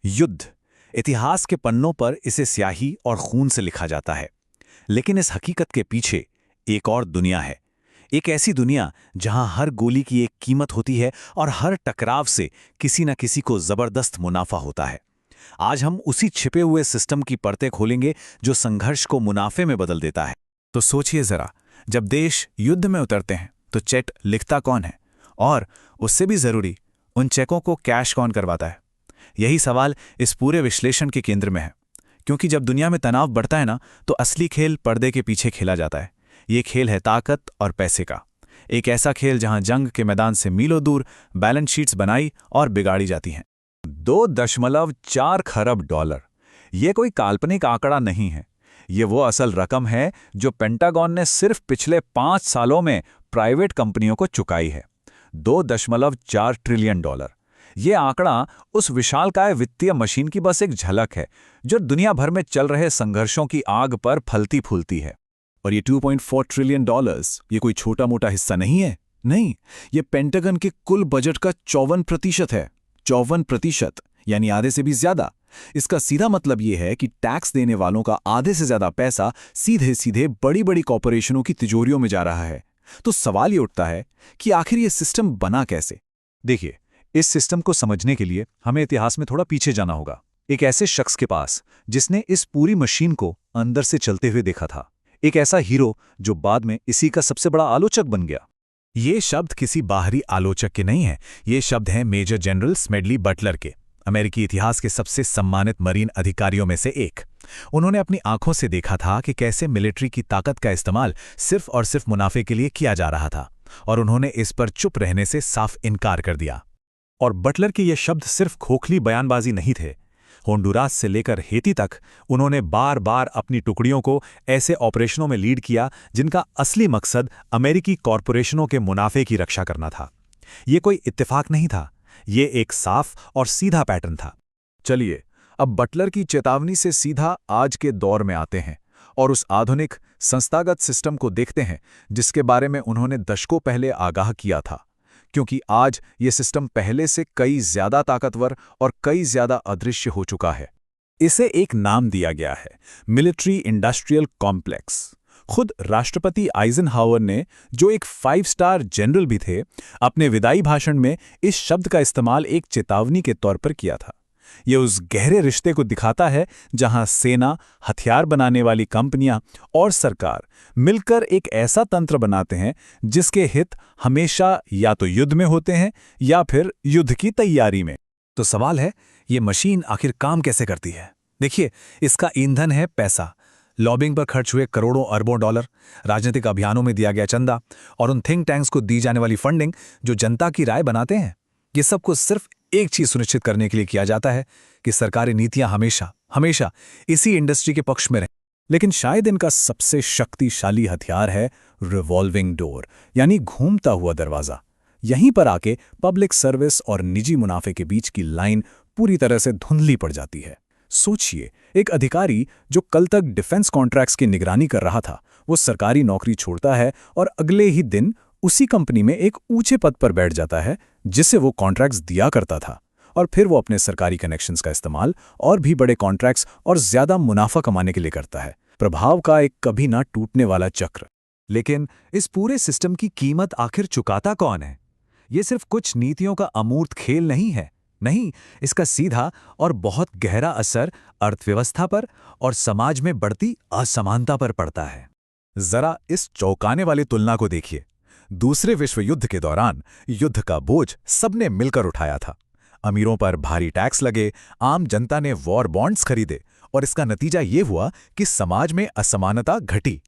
युद्ध। इतिहास के पन्नों पर इसे स्याही और खून से लिखा जाता है। लेकिन इस हकीकत के पीछे एक और दुनिया है। एक ऐसी दुनिया जहां हर गोली की एक कीमत होती है और हर टकराव से किसी न किसी को जबरदस्त मुनाफा होता है। आज हम उसी छिपे हुए सिस्टम की परतें खोलेंगे जो संघर्ष को मुनाफे में बदल देता है। तो सोचिए जरा, जब देश युद्ध में उतरते हैं तो चेक लिखता कौन है, और उससे भी जरूरी, उन चेकों को कैश कौन करवाता है? यही सवाल इस पूरे विश्लेषण के केंद्र में है। क्योंकि जब दुनिया में तनाव बढ़ता है ना, तो असली खेल पर्दे के पीछे खेला जाता है। ये खेल है ताकत और पैसे का। एक ऐसा खेल जहां जंग के मैदान से मीलों दूर बैलेंस शीट्स बनाई और बिगाड़ी जाती हैं। 2.4 खरब डॉलर, ये कोई काल्पनिक आंकड़ा नहीं है। ये वो असल रकम है जो पेंटागन ने सिर्फ पिछले 5 सालों में प्राइवेट कंपनियों को चुकाई है। 2.4 ट्रिलियन डॉलर। ये आंकड़ा उस विशालकाय वित्तीय मशीन की बस एक झलक है जो दुनिया भर में चल रहे संघर्षों की आग पर फलती फूलती है। और ये 2.4 ट्रिलियन डॉलर्स, ये कोई छोटा मोटा हिस्सा नहीं है। नहीं, ये पेंटागन के कुल बजट का 54% है। 54%, यानी आधे से भी ज्यादा। इसका सीधा मतलब यह है कि टैक्स देने वालों का आधे से ज्यादा पैसा सीधे सीधे बड़ी बड़ी कॉरपोरेशनों की तिजोरियों में जा रहा है। तो सवाल ये उठता है कि आखिर ये सिस्टम बना कैसे? देखिए, इस सिस्टम को समझने के लिए हमें इतिहास में थोड़ा पीछे जाना होगा, एक ऐसे शख्स के पास जिसने इस पूरी मशीन को अंदर से चलते हुए देखा था। एक ऐसा हीरो जो बाद में इसी का सबसे बड़ा आलोचक बन गया। ये शब्द किसी बाहरी आलोचक के नहीं है, ये शब्द हैं मेजर जनरल स्मेडली बटलर के, अमेरिकी इतिहास के सबसे सम्मानित मरीन अधिकारियों में से एक। उन्होंने अपनी आंखों से देखा था कि कैसे मिलिट्री की ताकत का इस्तेमाल सिर्फ और सिर्फ मुनाफे के लिए किया जा रहा था, और उन्होंने इस पर चुप रहने से साफ इनकार कर दिया। और बटलर के ये शब्द सिर्फ खोखली बयानबाजी नहीं थे। होंडुरास से लेकर हेती तक उन्होंने बार बार अपनी टुकड़ियों को ऐसे ऑपरेशनों में लीड किया जिनका असली मकसद अमेरिकी कॉरपोरेशनों के मुनाफे की रक्षा करना था। ये कोई इत्तेफाक नहीं था, ये एक साफ और सीधा पैटर्न था। चलिए, अब बटलर की चेतावनी से सीधा आज के दौर में आते हैं और उस आधुनिक संस्थागत सिस्टम को देखते हैं जिसके बारे में उन्होंने दशकों पहले आगाह किया था। क्योंकि आज ये सिस्टम पहले से कई ज्यादा ताकतवर और कई ज्यादा अदृश्य हो चुका है। इसे एक नाम दिया गया है, मिलिट्री इंडस्ट्रियल कॉम्प्लेक्स। खुद राष्ट्रपति आइजनहावर ने, जो एक 5 स्टार जनरल भी थे, अपने विदाई भाषण में इस शब्द का इस्तेमाल एक चेतावनी के तौर पर किया था। यह उस गहरे रिश्ते को दिखाता है जहां सेना, हथियार बनाने वाली कंपनियां और सरकार मिलकर एक ऐसा तंत्र बनाते हैं जिसके हित हमेशा या तो युद्ध में होते हैं या फिर युद्ध की तैयारी में। तो सवाल है, ये मशीन आखिर काम कैसे करती है? देखिए, इसका ईंधन है पैसा। लॉबिंग पर खर्च हुए करोड़ों अरबों डॉलर, राजनीतिक अभियानों में दिया गया चंदा, और उन थिंक टैंक्स को दी जाने वाली फंडिंग जो जनता की राय बनाते हैं। ये सब कुछ सिर्फ एक चीज सुनिश्चित करने के लिए किया जाता है कि सरकारी नीतियां हमेशा हमेशा इसी इंडस्ट्री के पक्ष में रहें। लेकिन शायद इनका सबसे शक्तिशाली हथियार है रिवॉल्विंग डोर, यानी घूमता हुआ दरवाजा। यहीं पर आके पब्लिक सर्विस और निजी मुनाफे के बीच की लाइन पूरी तरह से धुंधली पड़ जाती है। सोचिए, एक अधिकारी जो कल तक डिफेंस कॉन्ट्रैक्ट्स की निगरानी कर रहा था, वो सरकारी नौकरी छोड़ता है और अगले ही दिन उसी कंपनी में एक ऊंचे पद पर बैठ जाता है जिसे वो कॉन्ट्रैक्ट्स दिया करता था। और फिर वो अपने सरकारी कनेक्शंस का इस्तेमाल और भी बड़े कॉन्ट्रैक्ट्स और ज्यादा मुनाफा कमाने के लिए करता है। प्रभाव का एक कभी ना टूटने वाला चक्र। लेकिन इस पूरे सिस्टम की कीमत आखिर चुकाता कौन है? ये सिर्फ कुछ नीतियों का अमूर्त खेल नहीं है। नहीं, इसका सीधा और बहुत गहरा असर अर्थव्यवस्था पर और समाज में बढ़ती असमानता पर पड़ता है। जरा इस चौंकाने वाली तुलना को देखिए। दूसरे विश्व युद्ध के दौरान युद्ध का बोझ सबने मिलकर उठाया था। अमीरों पर भारी टैक्स लगे, आम जनता ने वॉर बॉन्ड्स खरीदे, और इसका नतीजा ये हुआ कि समाज में असमानता घटी।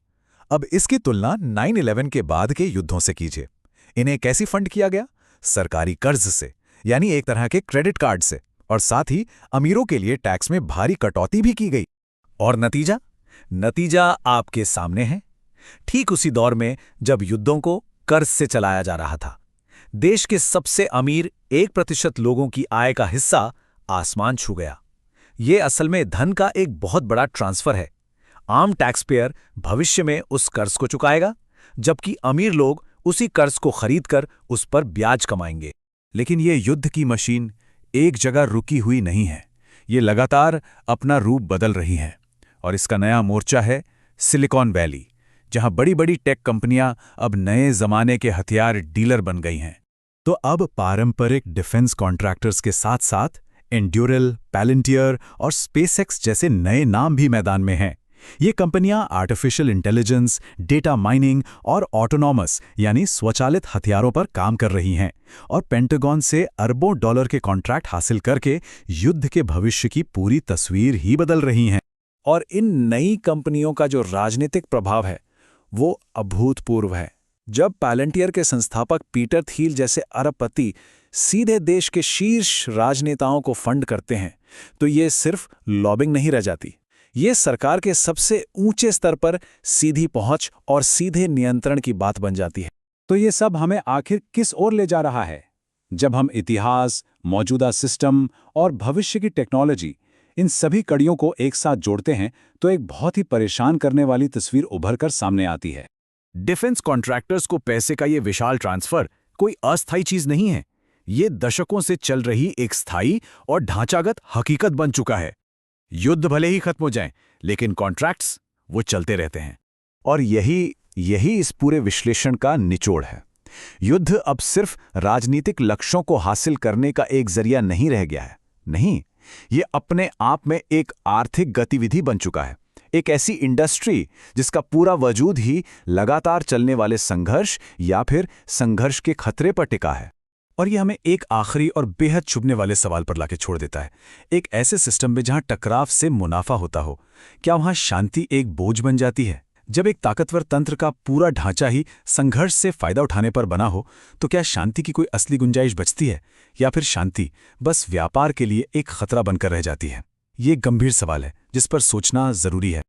अब इसकी तुलना 9/11 के बाद के युद्धों से कीजिए। इन्हें कैसे फंड किया गया? सरकारी कर्ज से, यानी एक तरह के क्रेडिट कार्ड से, और साथ ही अमीरों के लिए टैक्स में भारी कटौती भी की गई। और नतीजा आपके सामने है। ठीक उसी दौर में जब युद्धों को कर्ज से चलाया जा रहा था, देश के सबसे अमीर 1% लोगों की आय का हिस्सा आसमान छू गया। ये असल में धन का एक बहुत बड़ा ट्रांसफर है। आम टैक्स पेयर भविष्य में उस कर्ज को चुकाएगा, जबकि अमीर लोग उसी कर्ज को खरीदकर उस पर ब्याज कमाएंगे। लेकिन ये युद्ध की मशीन एक जगह रुकी हुई नहीं है। ये लगातार अपना रूप बदल रही हैं और इसका नया मोर्चा है सिलिकॉन वैली, जहां बड़ी-बड़ी टेक कंपनियां अब नए जमाने के हथियार डीलर बन गई हैं। तो अब पारंपरिक डिफेंस कॉन्ट्रैक्टर्स के साथ-साथ एंड्यूरल, पैलेंटियर और स्पेसएक्स जैसे नए नाम भी मैदान में हैं। ये कंपनियां आर्टिफिशियल इंटेलिजेंस, डेटा माइनिंग और ऑटोनॉमस यानी स्वचालित हथियारों पर काम कर रही हैं और पेंटागन से अरबों डॉलर के कॉन्ट्रैक्ट हासिल करके युद्ध के भविष्य की पूरी तस्वीर ही बदल रही हैं। और इन नई कंपनियों का जो राजनीतिक प्रभाव है वो अभूतपूर्व है। जब पैलेंटियर के संस्थापक पीटर थील जैसे अरबपति सीधे देश के शीर्ष राजनेताओं को फंड करते हैं, तो ये सिर्फ लॉबिंग नहीं रह जाती, ये सरकार के सबसे ऊंचे स्तर पर सीधी पहुंच और सीधे नियंत्रण की बात बन जाती है। तो ये सब हमें आखिर किस ओर ले जा रहा है? जब हम इतिहास, मौजूदा सिस्टम और भविष्य की टेक्नोलॉजी, इन सभी कड़ियों को एक साथ जोड़ते हैं, तो एक बहुत ही परेशान करने वाली तस्वीर उभर कर सामने आती है। डिफेंस कॉन्ट्रैक्टर्स को पैसे का ये विशाल ट्रांसफर कोई अस्थायी चीज नहीं है। ये दशकों से चल रही एक स्थायी और ढांचागत हकीकत बन चुका है। युद्ध भले ही खत्म हो जाएं, लेकिन कॉन्ट्रैक्ट्स वो चलते रहते हैं। और यही इस पूरे विश्लेषण का निचोड़ है। युद्ध अब सिर्फ राजनीतिक लक्ष्यों को हासिल करने का एक जरिया नहीं रह गया है। नहीं, ये अपने आप में एक आर्थिक गतिविधि बन चुका है, एक ऐसी इंडस्ट्री जिसका पूरा वजूद ही लगातार चलने वाले संघर्ष या फिर संघर्ष के खतरे पर टिका है। और ये हमें एक आखिरी और बेहद चुभने वाले सवाल पर लाके छोड़ देता है। एक ऐसे सिस्टम में जहां टकराव से मुनाफा होता हो, क्या वहां शांति एक बोझ बन जाती है? जब एक ताकतवर तंत्र का पूरा ढांचा ही संघर्ष से फायदा उठाने पर बना हो, तो क्या शांति की कोई असली गुंजाइश बचती है, या फिर शांति बस व्यापार के लिए एक खतरा बनकर रह जाती है? ये गंभीर सवाल है जिस पर सोचना जरूरी है।